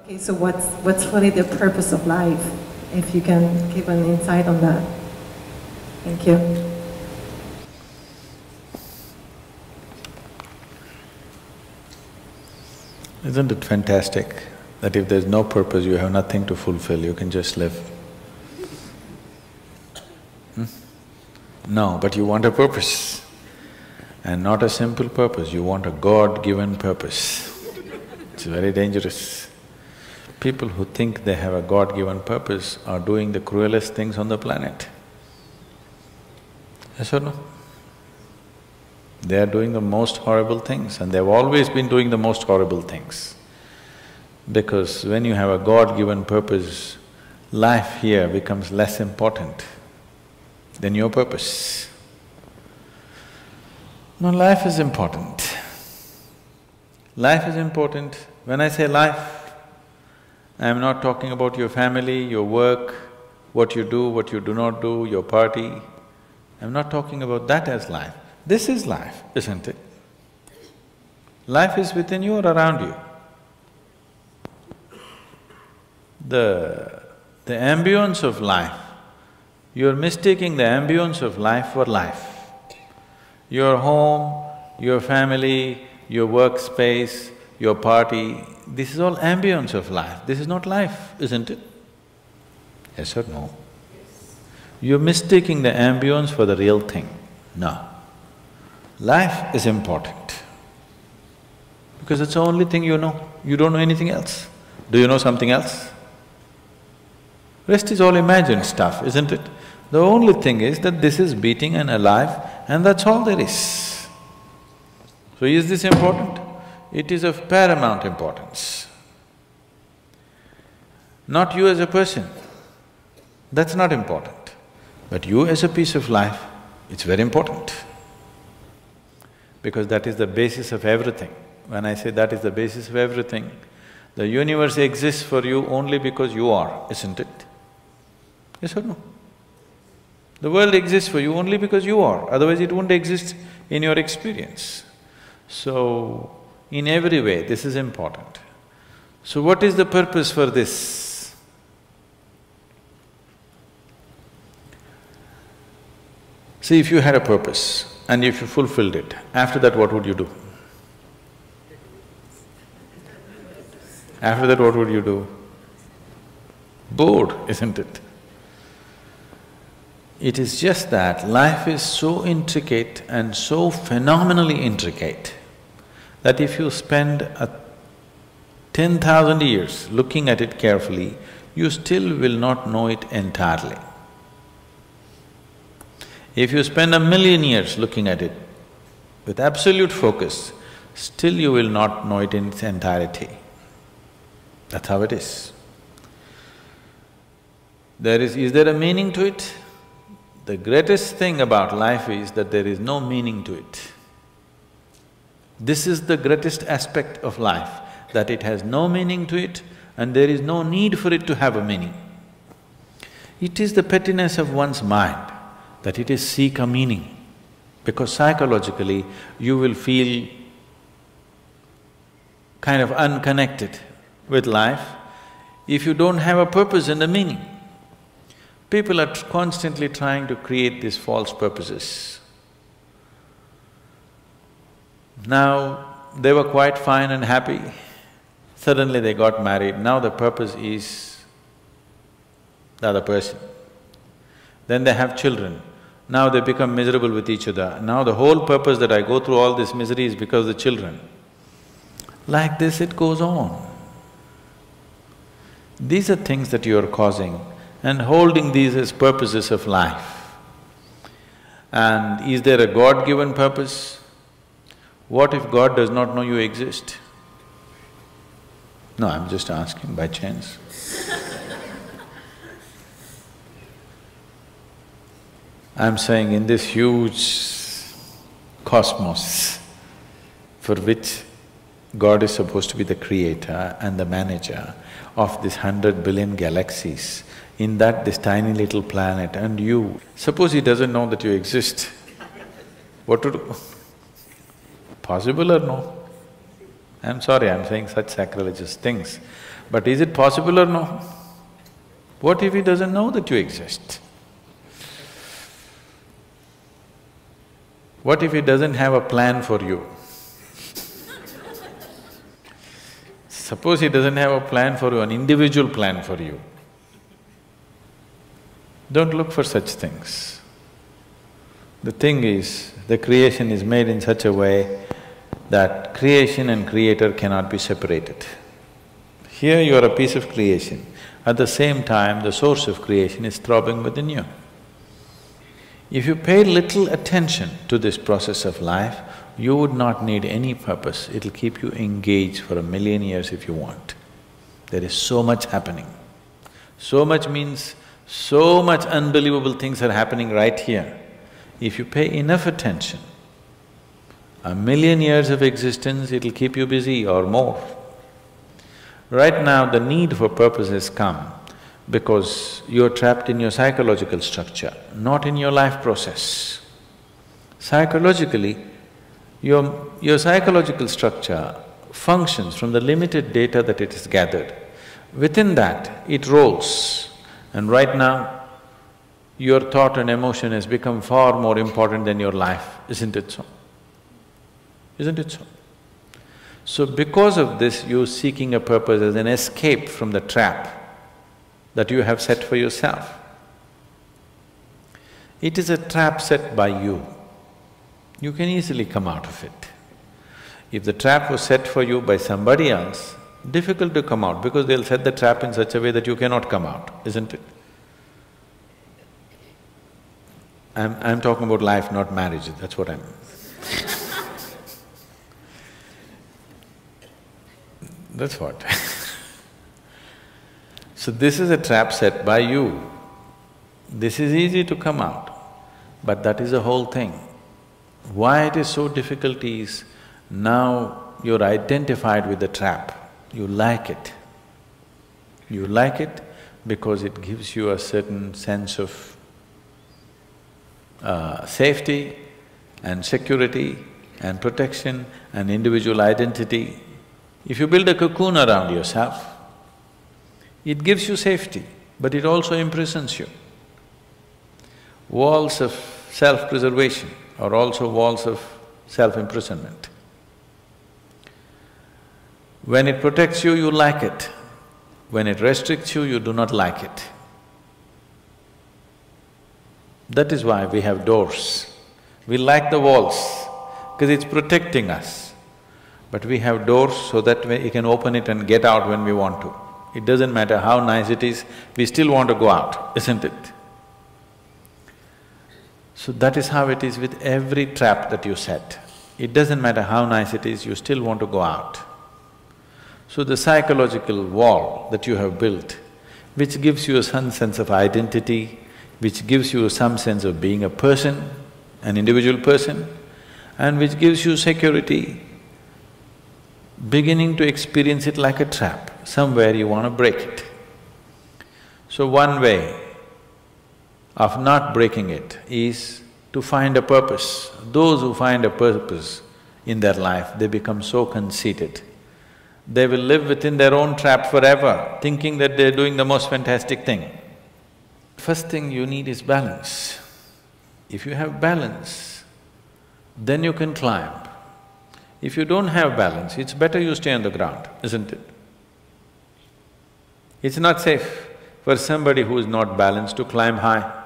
Okay, so what's really the purpose of life? If you can give an insight on that. Thank you. Isn't it fantastic that if there's no purpose, you have nothing to fulfill, you can just live? No, but you want a purpose. And not a simple purpose, you want a God-given purpose. It's very dangerous. People who think they have a God-given purpose are doing the cruelest things on the planet. Yes or no? They are doing the most horrible things, and they've always been doing the most horrible things. Because when you have a God-given purpose, life here becomes less important than your purpose. No, life is important. Life is important. When I say life, I am not talking about your family, your work, what you do not do, your party. I'm not talking about that as life. This is life, isn't it? Life is within you or around you. The ambience of life, you're mistaking the ambience of life for life. Your home, your family, your workspace, your party, this is all ambience of life. This is not life, isn't it? Yes or no? You're mistaking the ambience for the real thing. No. Life is important because it's the only thing you know. You don't know anything else. Do you know something else? Rest is all imagined stuff, isn't it? The only thing is that this is beating and alive, and that's all there is. So is this important? It is of paramount importance. Not you as a person, that's not important. But you as a piece of life, it's very important. Because that is the basis of everything. When I say that is the basis of everything, the universe exists for you only because you are, isn't it? Yes or no? The world exists for you only because you are, otherwise it wouldn't exist in your experience. So, in every way, this is important. So what is the purpose for this? See, if you had a purpose and if you fulfilled it, after that what would you do? After that what would you do? Bored, isn't it? It is just that life is so intricate and so phenomenally intricate that if you spend 10,000 years looking at it carefully, you still will not know it entirely. If you spend 1,000,000 years looking at it with absolute focus, still you will not know it in its entirety. That's how it is. Is there a meaning to it? The greatest thing about life is that there is no meaning to it. This is the greatest aspect of life, that it has no meaning to it and there is no need for it to have a meaning. It is the pettiness of one's mind that it is seek a meaning, because psychologically you will feel kind of unconnected with life if you don't have a purpose and a meaning. People are constantly trying to create these false purposes. Now, they were quite fine and happy, suddenly they got married, now the purpose is the other person. Then they have children, now they become miserable with each other, now the whole purpose that I go through all this misery is because of the children. Like this it goes on. These are things that you are causing and holding these as purposes of life. And is there a God-given purpose? What if God does not know you exist? No, I'm just asking by chance. I'm saying in this huge cosmos for which God is supposed to be the creator and the manager of this 100 billion galaxies, in that this tiny little planet and you, suppose he doesn't know that you exist, what to do? Possible or no? I'm sorry, I'm saying such sacrilegious things, but is it possible or no? What if he doesn't know that you exist? What if he doesn't have a plan for you? Suppose he doesn't have a plan for you, an individual plan for you. Don't look for such things. The thing is, the creation is made in such a way that creation and creator cannot be separated. Here you are a piece of creation, at the same time the source of creation is throbbing within you. If you pay little attention to this process of life, you would not need any purpose, it'll keep you engaged for 1,000,000 years if you want. There is so much happening. So much means so much unbelievable things are happening right here. If you pay enough attention, 1,000,000 years of existence, it'll keep you busy or more. Right now, the need for purpose has come because you're trapped in your psychological structure, not in your life process. Psychologically, your psychological structure functions from the limited data that it has gathered. Within that, it rolls. And right now, your thought and emotion has become far more important than your life, isn't it so? Isn't it so? So because of this, you're seeking a purpose as an escape from the trap that you have set for yourself. It is a trap set by you. You can easily come out of it. If the trap was set for you by somebody else, difficult to come out because they'll set the trap in such a way that you cannot come out, isn't it? I'm talking about life, not marriage, that's what I'm… That's what. So this is a trap set by you. This is easy to come out, but that is the whole thing. Why it is so difficult is, now you're identified with the trap, you like it. You like it because it gives you a certain sense of safety and security and protection and individual identity. If you build a cocoon around yourself, it gives you safety, but it also imprisons you. Walls of self-preservation are also walls of self-imprisonment. When it protects you, you like it. When it restricts you, you do not like it. That is why we have doors. We like the walls, because it's protecting us. But we have doors so that we can open it and get out when we want to. It doesn't matter how nice it is, we still want to go out, isn't it? So that is how it is with every trap that you set. It doesn't matter how nice it is, you still want to go out. So the psychological wall that you have built, which gives you some sense of identity, which gives you some sense of being a person, an individual person, and which gives you security, beginning to experience it like a trap, somewhere you want to break it. So one way of not breaking it is to find a purpose. Those who find a purpose in their life, they become so conceited. They will live within their own trap forever, thinking that they're doing the most fantastic thing. First thing you need is balance. If you have balance, then you can climb. If you don't have balance, it's better you stay on the ground, isn't it? It's not safe for somebody who is not balanced to climb high.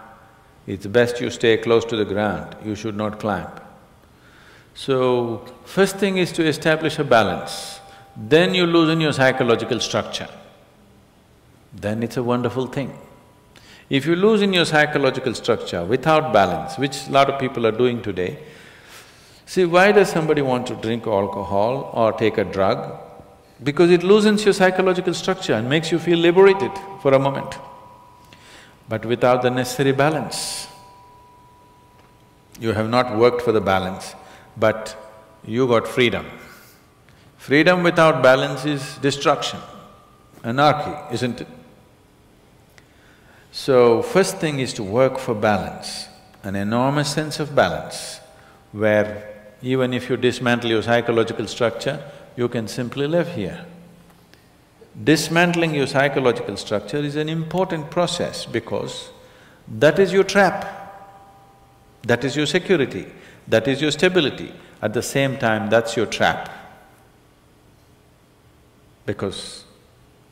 It's best you stay close to the ground, you should not climb. So, first thing is to establish a balance, then you loosen your psychological structure. Then it's a wonderful thing. If you loosen your psychological structure without balance, which a lot of people are doing today, see, why does somebody want to drink alcohol or take a drug? Because it loosens your psychological structure and makes you feel liberated for a moment. But without the necessary balance, you have not worked for the balance, but you got freedom. Freedom without balance is destruction, anarchy, isn't it? So, first thing is to work for balance, an enormous sense of balance, where even if you dismantle your psychological structure, you can simply live here. Dismantling your psychological structure is an important process because that is your trap, that is your security, that is your stability. At the same time, that's your trap. Because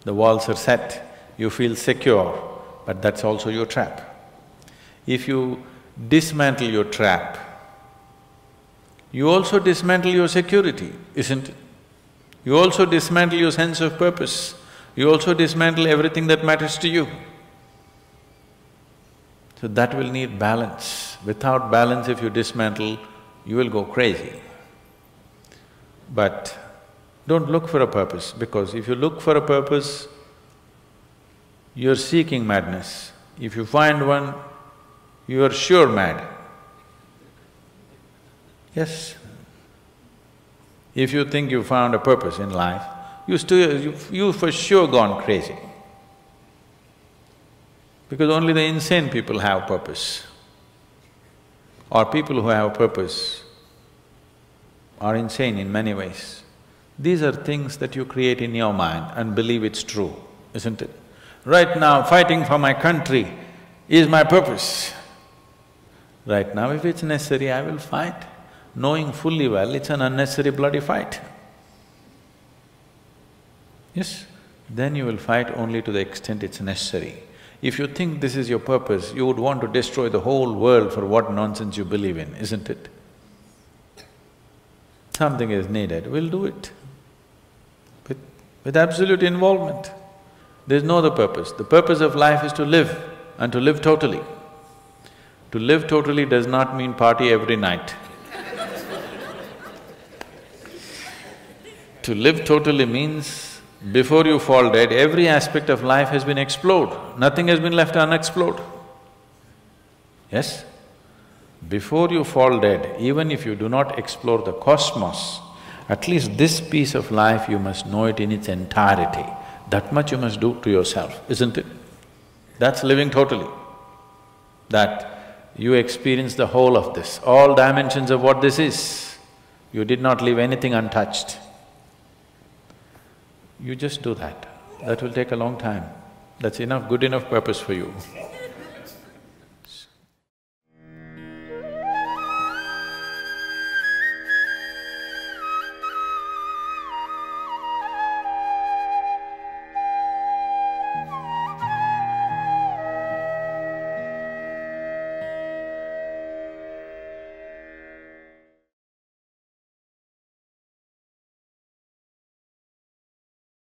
the walls are set, you feel secure, but that's also your trap. If you dismantle your trap, you also dismantle your security, isn't it? You also dismantle your sense of purpose. You also dismantle everything that matters to you. So that will need balance. Without balance, if you dismantle, you will go crazy. But don't look for a purpose, because if you look for a purpose, you're seeking madness. If you find one, you are sure mad. Yes. If you think you found a purpose in life, you for sure gone crazy. Because only the insane people have purpose. Or people who have purpose are insane in many ways. These are things that you create in your mind and believe it's true, isn't it? Right now, fighting for my country is my purpose. Right now, if it's necessary, I will fight, knowing fully well it's an unnecessary bloody fight. Yes, then you will fight only to the extent it's necessary. If you think this is your purpose, you would want to destroy the whole world for what nonsense you believe in, isn't it? Something is needed, we'll do it. With absolute involvement. There's no other purpose. The purpose of life is to live, and to live totally. To live totally does not mean party every night. To live totally means, before you fall dead, every aspect of life has been explored, nothing has been left unexplored. Yes? Before you fall dead, even if you do not explore the cosmos, at least this piece of life you must know it in its entirety. That much you must do to yourself, isn't it? That's living totally. That you experience the whole of this, all dimensions of what this is. You did not leave anything untouched. You just do that. That will take a long time. That's enough, good enough purpose for you.